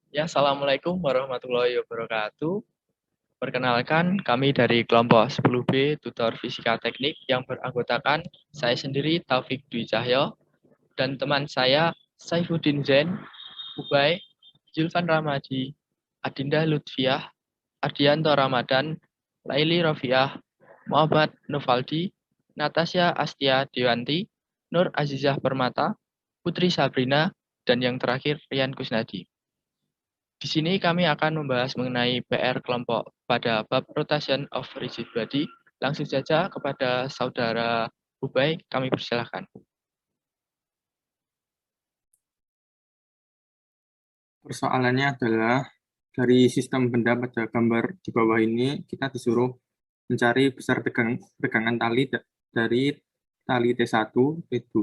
Ya, Assalamualaikum warahmatullahi wabarakatuh. Perkenalkan, kami dari kelompok 10B Tutor Fisika Teknik yang beranggotakan saya sendiri Taufik Dwi Cahyo dan teman saya Saifuddin Zain, Ubay, Julfan Ramadi, Adinda Lutfiah, Ardianto Ramadan, Laili Rofiah, Muhammad Nufaldi, Natasha Astia Dewanti, Nur Azizah Permata, Putri Sabrina, dan yang terakhir Rian Kusnadi. Di sini kami akan membahas mengenai PR kelompok pada bab rotation of rigid body. Langsung saja kepada saudara Ubay, kami persilahkan. Persoalannya adalah dari sistem benda pada gambar di bawah ini, kita disuruh mencari besar tegangan tali dari tali T1, T2,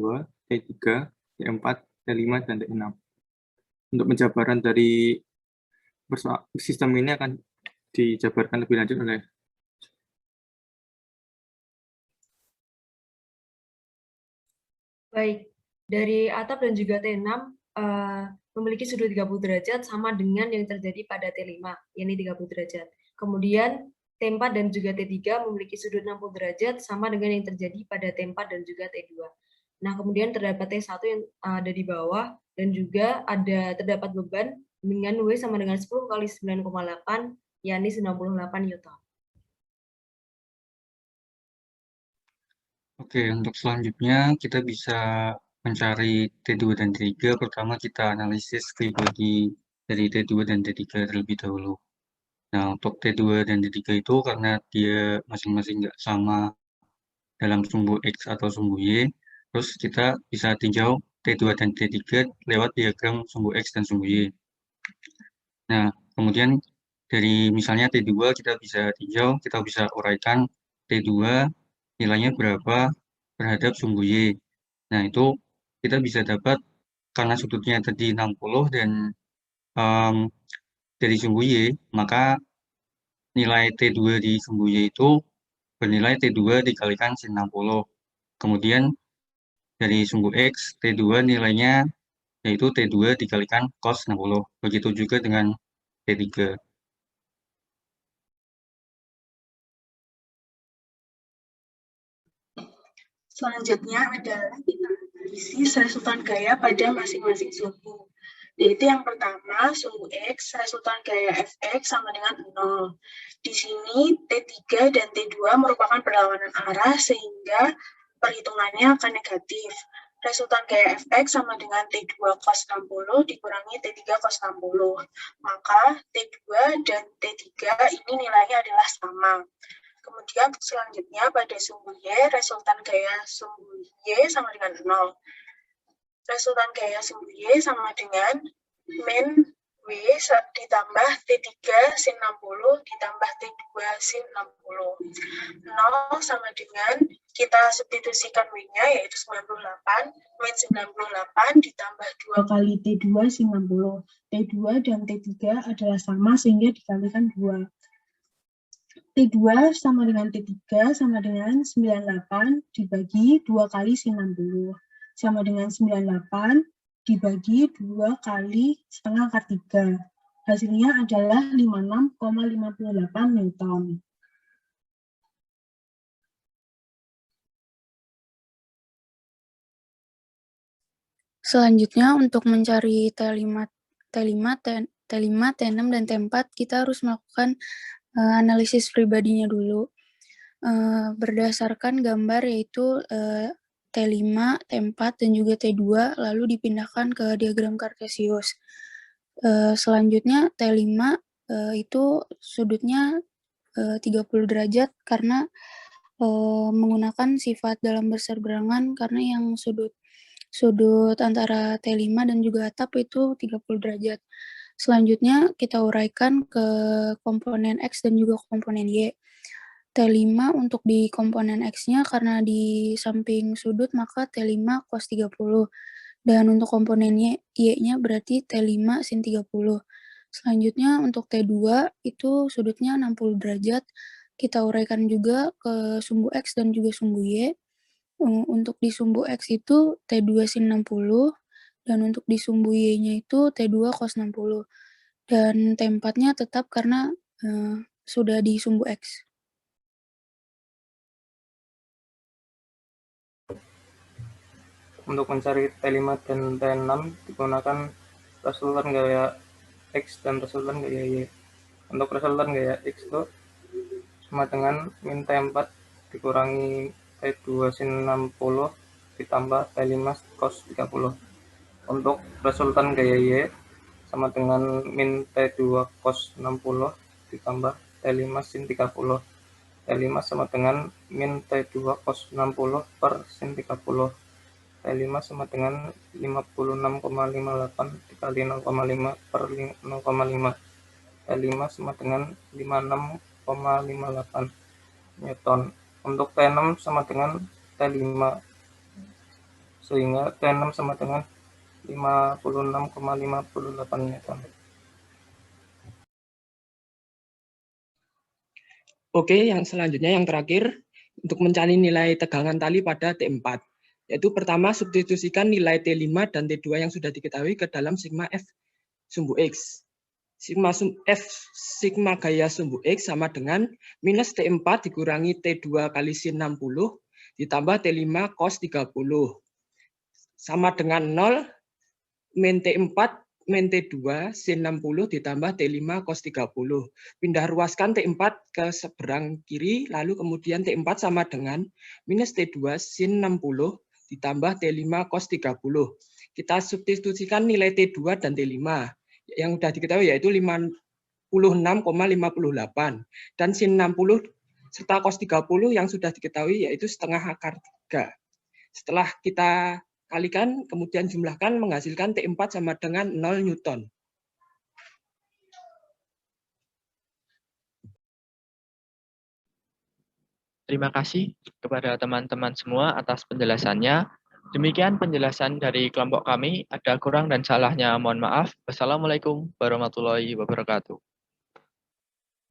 T3, T4, T5, dan T6. Untuk penjabaran dari sistem ini akan dijabarkan lebih lanjut oleh Baik, dari atap dan juga T6 memiliki sudut 30 derajat sama dengan yang terjadi pada T5, yakni 30 derajat. Kemudian T4 dan juga T3 memiliki sudut 60 derajat sama dengan yang terjadi pada T4 dan juga T2. Nah, kemudian terdapat T1 yang ada di bawah dan juga terdapat beban dengan W sama dengan 10 kali 9,8, yakni 98 Newton. Oke, untuk selanjutnya kita bisa mencari T2 dan T3. Pertama kita analisis free body dari T2 dan T3 terlebih dahulu. Nah, untuk T2 dan T3 itu karena dia masing-masing nggak sama dalam sumbu X atau sumbu Y, terus kita bisa tinjau T2 dan T3 lewat diagram sumbu X dan sumbu Y. Nah, kemudian dari misalnya T2 kita bisa tinjau, kita bisa uraikan T2 nilainya berapa terhadap sumbu Y. Nah, itu kita bisa dapat karena sudutnya tadi 60 dan dari sumbu Y, maka nilai T2 di sumbu Y itu bernilai T2 dikalikan sin 60. Kemudian dari sumbu X, T2 nilainya yaitu T2 dikalikan cos 60. Begitu juga dengan T3. Selanjutnya adalah kita analisis resultan gaya pada masing-masing sumbu. Yaitu yang pertama, sumbu X, resultan gaya Fx sama dengan 0. Di sini T3 dan T2 merupakan berlawanan arah sehingga perhitungannya akan negatif. Resultan gaya Fx sama dengan T2 cos 60 dikurangi T3 cos 60. Maka T2 dan T3 ini nilainya adalah sama. Kemudian selanjutnya pada sumbu Y, resultan gaya sumbu Y sama dengan 0. Resultan gaya sumbu Y sama dengan min W ditambah T3 sin 60 ditambah T2 sin 60. 0 sama dengan kita substitusikan W-nya yaitu 98, min 98 ditambah 2 kali T2 sin 60. T2 dan T3 adalah sama sehingga dikalikan 2. T2 sama dengan T3 sama dengan 98 dibagi 2 kali sin 60. Sama dengan 98 dibagi 2 kali setengah akar 3. Hasilnya adalah 56,58 Newton. Selanjutnya untuk mencari T5, T6, dan T4 kita harus melakukan analisis pribadinya dulu. Berdasarkan gambar yaitu T5, T4, dan juga T2 lalu dipindahkan ke diagram Cartesius. Selanjutnya T5 itu sudutnya 30 derajat karena menggunakan sifat dalam berseberangan karena yang sudut antara T5 dan juga atap itu 30 derajat. Selanjutnya kita uraikan ke komponen X dan juga komponen Y. T5 untuk di komponen X-nya karena di samping sudut maka T5 cos 30. Dan untuk komponen Y-nya berarti T5 sin 30. Selanjutnya untuk T2 itu sudutnya 60 derajat. Kita uraikan juga ke sumbu X dan juga sumbu Y. Untuk di sumbu X itu T2 sin 60 dan untuk di sumbu Y-nya itu T2 cos 60. Dan T4-nya tetap karena sudah di sumbu X. Untuk mencari T5 dan T6 digunakan resultan gaya X dan resultan gaya Y. Untuk resultan gaya X itu sama dengan min T4 dikurangi T2 sin 60 ditambah T5 cos 30. Untuk resultan gaya Y sama dengan min T2 cos 60 ditambah T5 sin 30. T5 sama dengan min T2 cos 60 per sin 30. T5 sama dengan 56,58 dikali 0,5 per 0,5. T5 sama dengan 56,58 Newton. Untuk T6 sama dengan T5, sehingga T6 sama dengan 56,58 Newton. Oke, yang selanjutnya yang terakhir, untuk mencari nilai tegangan tali pada T4. Yaitu pertama, substitusikan nilai T5 dan T2 yang sudah diketahui ke dalam sigma F sumbu X. Sigma sigma gaya sumbu X sama dengan minus T4 dikurangi T2 kali sin 60 ditambah T5 cos 30. Sama dengan 0 min T4 min T2 sin 60 ditambah T5 cos 30. Pindah ruaskan T4 ke seberang kiri, lalu kemudian T4 sama dengan minus T2 sin 60 ditambah T5 cos 30. Kita substitusikan nilai T2 dan T5 yang sudah diketahui yaitu 56,58 dan sin 60 serta cos 30 yang sudah diketahui yaitu setengah akar 3. Setelah kita kalikan, kemudian jumlahkan menghasilkan T4 sama dengan 0 Newton. Terima kasih kepada teman-teman semua atas penjelasannya. Demikian penjelasan dari kelompok kami. Ada kurang dan salahnya, mohon maaf. Wassalamualaikum warahmatullahi wabarakatuh.